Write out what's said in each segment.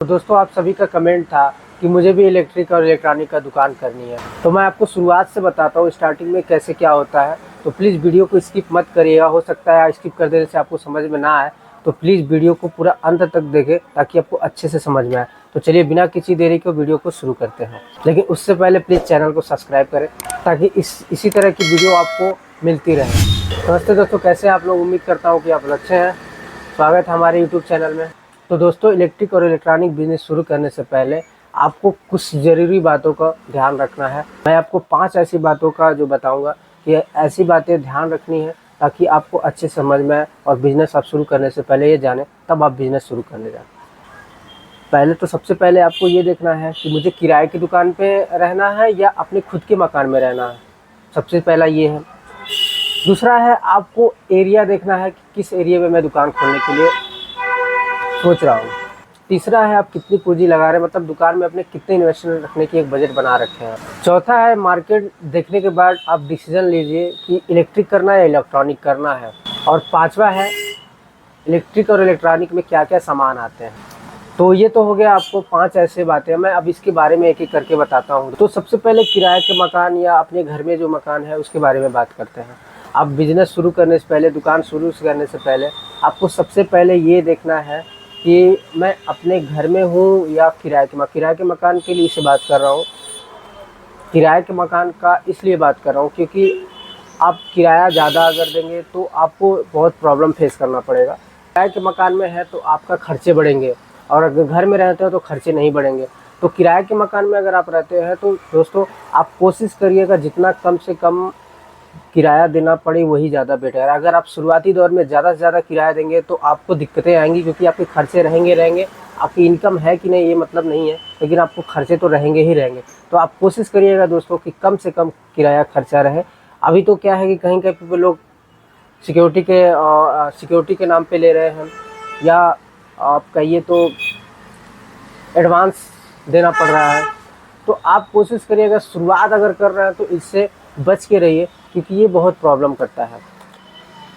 तो दोस्तों आप सभी का कमेंट था कि मुझे भी इलेक्ट्रिक और इलेक्ट्रॉनिक का दुकान करनी है। तो मैं आपको शुरुआत से बताता हूँ स्टार्टिंग में कैसे क्या होता है। तो प्लीज़ वीडियो को स्किप मत करिएगा, हो सकता है स्किप कर देने से आपको समझ में ना आए। तो प्लीज़ वीडियो को पूरा अंत तक देखें ताकि आपको अच्छे से समझ में आए। तो चलिए बिना किसी देरी के वीडियो को शुरू करते हैं, लेकिन उससे पहले प्लीज़ चैनल को सब्सक्राइब करें ताकि इसी तरह की वीडियो आपको मिलती रहे। नमस्ते दोस्तों, कैसे आप लोग? उम्मीद करता हूँ कि आप अच्छे हैं। स्वागत है हमारे यूट्यूब चैनल में। तो दोस्तों इलेक्ट्रिक और इलेक्ट्रॉनिक बिजनेस शुरू करने से पहले आपको कुछ ज़रूरी बातों का ध्यान रखना है। मैं आपको 5 ऐसी बातों का जो बताऊंगा कि ऐसी बातें ध्यान रखनी है ताकि आपको अच्छे समझ में आए और बिज़नेस आप शुरू करने से पहले ये जाने तब आप बिज़नेस शुरू करने जाएं। पहले तो सबसे पहले आपको ये देखना है कि मुझे किराए की दुकान पे रहना है या अपने खुद के मकान में रहना है। सबसे पहला ये है। दूसरा है आपको एरिया देखना है कि किस एरिया में मैं दुकान खोलने के लिए सोच रहा हूँ। तीसरा है आप कितनी पूंजी लगा रहे हैं, मतलब दुकान में अपने कितने इन्वेस्टमेंट रखने की एक बजट बना रखे हैं। चौथा है मार्केट देखने के बाद आप डिसीजन लीजिए कि इलेक्ट्रिक करना है या इलेक्ट्रॉनिक करना है। और पांचवा है इलेक्ट्रिक और इलेक्ट्रॉनिक में क्या क्या सामान आते हैं। तो ये तो हो गया आपको 5 ऐसे बातें। मैं अब इसके बारे में एक एक करके बताता हूँ। तो सबसे पहले किराए के मकान या अपने घर में जो मकान है उसके बारे में बात करते हैं। आप बिजनेस शुरू करने से पहले, दुकान शुरू करने से पहले आपको सबसे पहले ये देखना है कि मैं अपने घर में हूँ या किराए के मकान के लिए इसे बात कर रहा हूँ। किराए के मकान का इसलिए बात कर रहा हूँ क्योंकि आप किराया ज़्यादा अगर देंगे तो आपको बहुत प्रॉब्लम फेस करना पड़ेगा। किराए के मकान में है तो आपका खर्चे बढ़ेंगे और अगर घर में रहते हो तो खर्चे नहीं बढ़ेंगे। तो किराए के मकान में अगर आप रहते हैं तो दोस्तों आप कोशिश करिएगा जितना कम से कम किराया देना पड़े वही ज़्यादा बेटर है। अगर आप शुरुआती दौर में ज़्यादा से ज़्यादा किराया देंगे तो आपको दिक्कतें आएंगी क्योंकि आपके खर्चे रहेंगे। आपकी इनकम है कि नहीं ये मतलब नहीं है, लेकिन आपको खर्चे तो रहेंगे ही रहेंगे। तो आप कोशिश करिएगा दोस्तों कि कम से कम किराया खर्चा रहे। अभी तो क्या है कि कहीं कहीं पे लोग सिक्योरिटी के नाम पे ले रहे हैं या आप कहिए तो एडवांस देना पड़ रहा है। तो आप कोशिश करिएगा शुरुआत अगर कर रहे हैं तो इससे बच के रहिए क्योंकि ये बहुत प्रॉब्लम करता है।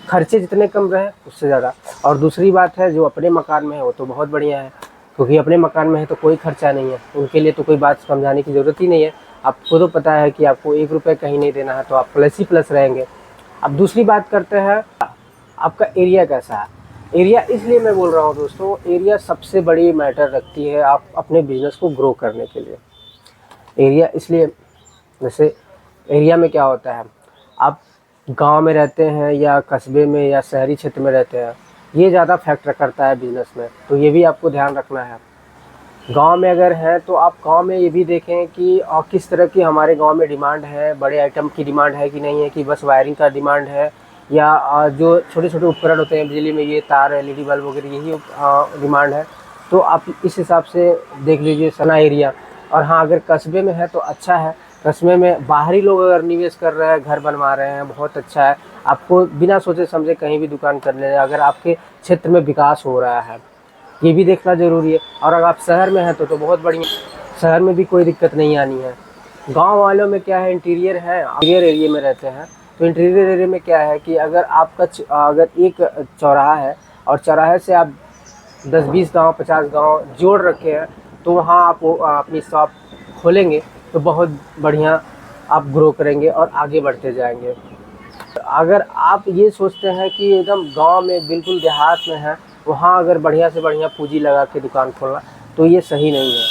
खर्चे जितने कम रहे उससे ज़्यादा। और दूसरी बात है जो अपने मकान में है वो तो बहुत बढ़िया है क्योंकि अपने मकान में है तो कोई खर्चा नहीं है, उनके लिए तो कोई बात समझाने की ज़रूरत ही नहीं है। आपको तो पता है कि आपको 1 रुपये कहीं नहीं देना है, तो आप प्लस ही प्लस रहेंगे। अब दूसरी बात करते हैं आपका एरिया कैसा है। एरिया इसलिए मैं बोल रहा हूँ दोस्तों, एरिया सबसे बड़ी मैटर रखती है आप अपने बिज़नेस को ग्रो करने के लिए। एरिया इसलिए, जैसे एरिया में क्या होता है, आप गांव में रहते हैं या कस्बे में या शहरी क्षेत्र में रहते हैं, ये ज़्यादा फैक्टर करता है बिज़नेस में। तो ये भी आपको ध्यान रखना है। गांव में अगर है तो आप गांव में ये भी देखें कि किस तरह की हमारे गांव में डिमांड है, बड़े आइटम की डिमांड है कि नहीं है, कि बस वायरिंग का डिमांड है या जो छोटे छोटे उपकरण होते हैं बिजली में, ये तार LED बल्ब वगैरह, यही डिमांड है। तो आप इस हिसाब से देख लीजिए सना एरिया। और हाँ, अगर कस्बे में है तो अच्छा है। कस्बे में बाहरी लोग अगर निवेश कर रहे हैं, घर बनवा रहे हैं, बहुत अच्छा है। आपको बिना सोचे समझे कहीं भी दुकान कर लेना अगर आपके क्षेत्र में विकास हो रहा है, ये भी देखना ज़रूरी है। और अगर आप शहर में हैं तो बहुत बढ़िया, शहर में भी कोई दिक्कत नहीं आनी है। गांव वालों में क्या है, इंटीरियर एरिया में रहते हैं। तो इंटीरियर एरिया में क्या है कि अगर आपका अगर एक चौराहा है और चौराहे से आप 10-20 गांव 50 गांव जोड़ रखे हैं तो वहाँ आप अपनी शॉप खोलेंगे तो बहुत बढ़िया आप ग्रो करेंगे और आगे बढ़ते जाएंगे। अगर आप ये सोचते हैं कि एकदम गांव में बिल्कुल देहात में है, वहाँ अगर बढ़िया से बढ़िया पूंजी लगा के दुकान खोलना, तो ये सही नहीं है।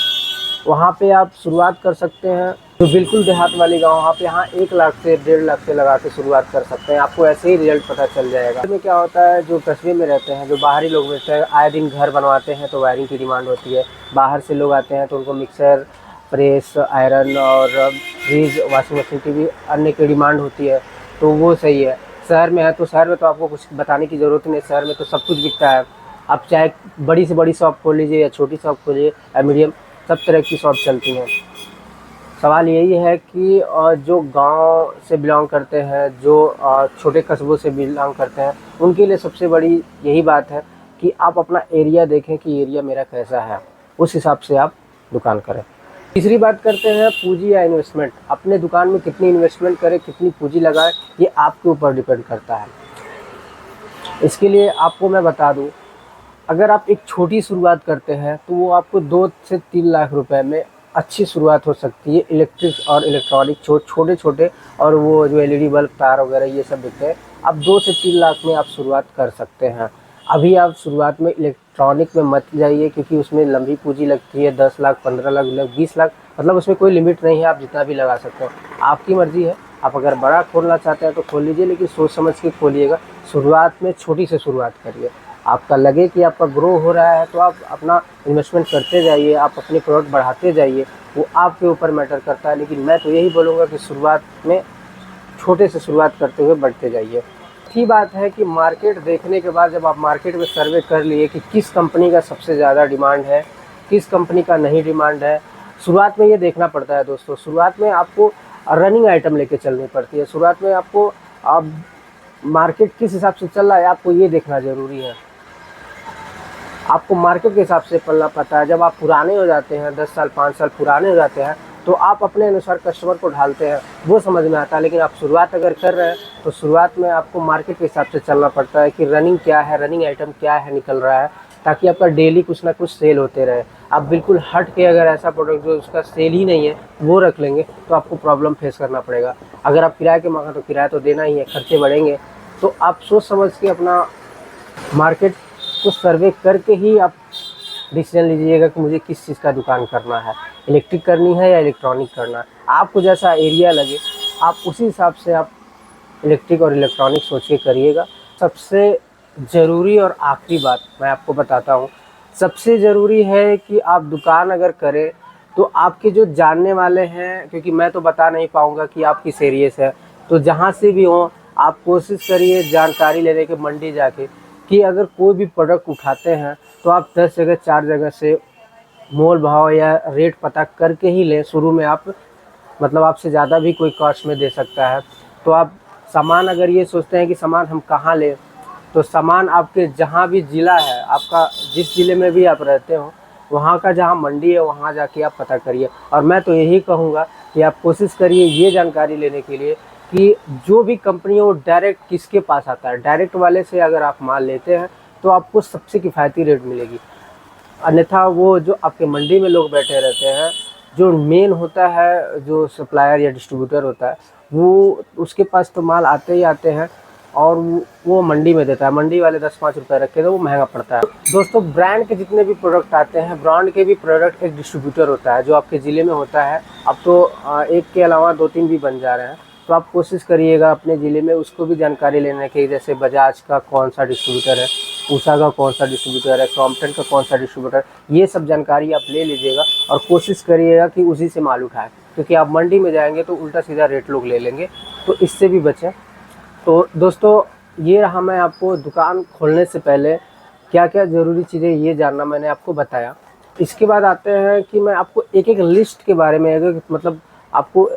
वहाँ पे आप शुरुआत कर सकते हैं जो बिल्कुल देहात वाले गांव, वहाँ पे 1 लाख से 1.5 लाख से लगा के शुरुआत कर सकते हैं। आपको ऐसे ही रिजल्ट पता चल जाएगा। में क्या होता है, जो कस्बे में रहते हैं, जो बाहरी लोग रहते हैं, आए दिन घर बनवाते हैं तो वायरिंग की डिमांड होती है। बाहर से लोग आते हैं तो उनको मिक्सर, प्रेस, आयरन और फ्रिज, वॉशिंग मशीन की भी अन्य की डिमांड होती है, तो वो सही है। शहर में है तो शहर में तो आपको कुछ बताने की ज़रूरत नहीं, शहर में तो सब कुछ बिकता है। आप चाहे बड़ी से बड़ी शॉप खोल लीजिए या छोटी शॉप खोलिए या मीडियम, सब तरह की शॉप चलती हैं। सवाल यही है कि जो गांव से बिलोंग करते हैं, जो छोटे कस्बों से बिलोंग करते हैं, उनके लिए सबसे बड़ी यही बात है कि आप अपना एरिया देखें कि एरिया मेरा कैसा है, उस हिसाब से आप दुकान करें। तीसरी बात करते हैं पूंजी या इन्वेस्टमेंट। अपने दुकान में कितनी इन्वेस्टमेंट करें, कितनी पूंजी लगाएं, ये आपके ऊपर डिपेंड करता है। इसके लिए आपको मैं बता दूं, अगर आप एक छोटी शुरुआत करते हैं तो वो आपको 2 से 3 लाख रुपए में अच्छी शुरुआत हो सकती है। इलेक्ट्रिक और इलेक्ट्रॉनिक छोटे छोटे और वो जो एलईडी बल्ब, तार वगैरह ये सब बिकते हैं, आप 2 से 3 लाख में आप शुरुआत कर सकते हैं। अभी आप शुरुआत में इलेक्ट्रॉनिक में मत जाइए, क्योंकि उसमें लंबी पूंजी लगती है, 10 लाख, 15 लाख, 20 लाख, मतलब उसमें कोई लिमिट नहीं है, आप जितना भी लगा सकते हैं, आपकी मर्ज़ी है। आप अगर बड़ा खोलना चाहते हैं तो खोल लीजिए, लेकिन सोच समझ के खोलिएगा। शुरुआत में छोटी से शुरुआत करिए। आपका लगे कि आपका ग्रो हो रहा है तो आप अपना इन्वेस्टमेंट करते जाइए, आप अपने प्रोडक्ट बढ़ाते जाइए, वो आपके ऊपर मैटर करता है। लेकिन मैं तो यही बोलूँगा कि शुरुआत में छोटे से शुरुआत करते हुए बढ़ते जाइए। अच्छी बात है कि मार्केट देखने के बाद जब आप मार्केट में सर्वे कर लिए कि किस कंपनी का सबसे ज़्यादा डिमांड है, किस कंपनी का नहीं डिमांड है, शुरुआत में ये देखना पड़ता है दोस्तों। शुरुआत में आपको रनिंग आइटम लेके चलनी पड़ती है। शुरुआत में आपको अब मार्केट किस हिसाब से चल रहा है आपको ये देखना ज़रूरी है। आपको मार्केट के हिसाब से पलना पड़ता है। जब आप पुराने हो जाते हैं, 10 साल 5 साल पुराने हो जाते हैं, तो आप अपने अनुसार कस्टमर को ढालते हैं, वो समझ में आता है। लेकिन आप शुरुआत अगर कर रहे हैं तो शुरुआत में आपको मार्केट के हिसाब से चलना पड़ता है कि रनिंग क्या है, रनिंग आइटम क्या है निकल रहा है, ताकि आपका डेली कुछ ना कुछ सेल होते रहे। आप बिल्कुल हट के अगर ऐसा प्रोडक्ट जो उसका सेल ही नहीं है वो रख लेंगे तो आपको प्रॉब्लम फेस करना पड़ेगा। अगर आप किराए के मांगा तो किराया तो देना ही है, खर्चे बढ़ेंगे। तो आप सोच समझ के अपना मार्केट को सर्वे करके ही आप डिसीजन लीजिएगा कि मुझे किस चीज़ का दुकान करना है, इलेक्ट्रिक करनी है या इलेक्ट्रॉनिक करना है। आपको जैसा एरिया लगे आप उसी हिसाब से आप इलेक्ट्रिक और इलेक्ट्रॉनिक सोच के करिएगा। सबसे ज़रूरी और आखिरी बात मैं आपको बताता हूँ, सबसे ज़रूरी है कि आप दुकान अगर करें तो आपके जो जानने वाले हैं, क्योंकि मैं तो बता नहीं पाऊँगा कि आप किस एरिए से है, तो जहाँ से भी हो आप कोशिश करिए जानकारी लेने के मंडी जाके, कि अगर कोई भी प्रोडक्ट उठाते हैं तो आप 10 जगह 4 जगह से मोल भाव या रेट पता करके ही लें। शुरू में आप मतलब आपसे ज़्यादा भी कोई कॉस्ट में दे सकता है। तो आप सामान अगर ये सोचते हैं कि सामान हम कहाँ लें, तो सामान आपके जहाँ भी ज़िला है, आपका जिस ज़िले में भी आप रहते हो वहाँ का जहाँ मंडी है वहाँ जाके आप पता करिए। और मैं तो यही कहूँगा कि आप कोशिश करिए ये जानकारी लेने के लिए कि जो भी कंपनी है वो डायरेक्ट किसके पास आता है। डायरेक्ट वाले से अगर आप माल लेते हैं तो आपको सबसे किफ़ायती रेट मिलेगी। अन्यथा वो जो आपके मंडी में लोग बैठे रहते हैं, जो मेन होता है, जो सप्लायर या डिस्ट्रीब्यूटर होता है, वो उसके पास तो माल आते ही आते हैं और वो मंडी में देता है। मंडी वाले 10-5 रुपये रखे तो वो महंगा पड़ता है। दोस्तों, ब्रांड के जितने भी प्रोडक्ट आते हैं, ब्रांड के भी प्रोडक्ट एक डिस्ट्रीब्यूटर होता है जो आपके ज़िले में होता है। अब तो एक के अलावा 2-3 भी बन जा रहे हैं। तो आप कोशिश करिएगा अपने ज़िले में उसको भी जानकारी लेने की, जैसे बजाज का कौन सा डिस्ट्रीब्यूटर है, उषा का कौन सा डिस्ट्रीब्यूटर है, क्रॉम्पटन का कौन सा डिस्ट्रीब्यूटर, ये सब जानकारी आप ले लीजिएगा और कोशिश करिएगा कि उसी से माल उठाएं। क्योंकि आप मंडी में जाएंगे तो उल्टा सीधा रेट लोग ले लेंगे, तो इससे भी बचें। तो दोस्तों, ये रहा मैं आपको दुकान खोलने से पहले क्या क्या ज़रूरी चीज़ें ये जानना मैंने आपको बताया। इसके बाद आते हैं कि मैं आपको एक एक लिस्ट के बारे में, अगर मतलब आपको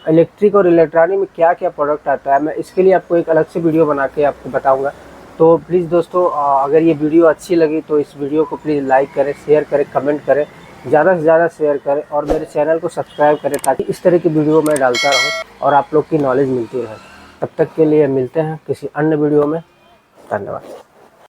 इलेक्ट्रिक और इलेक्ट्रॉनिक में क्या क्या प्रोडक्ट आता है, मैं इसके लिए आपको एक अलग से वीडियो बना के आपको बताऊंगा। तो प्लीज़ दोस्तों, अगर ये वीडियो अच्छी लगी तो इस वीडियो को प्लीज़ लाइक करें, शेयर करें, कमेंट करें, ज़्यादा से ज़्यादा शेयर करें और मेरे चैनल को सब्सक्राइब करें, ताकि इस तरह की वीडियो मैं डालता रहूँ और आप लोग की नॉलेज मिलती रहे। तब तक के लिए मिलते हैं किसी अन्य वीडियो में। धन्यवाद।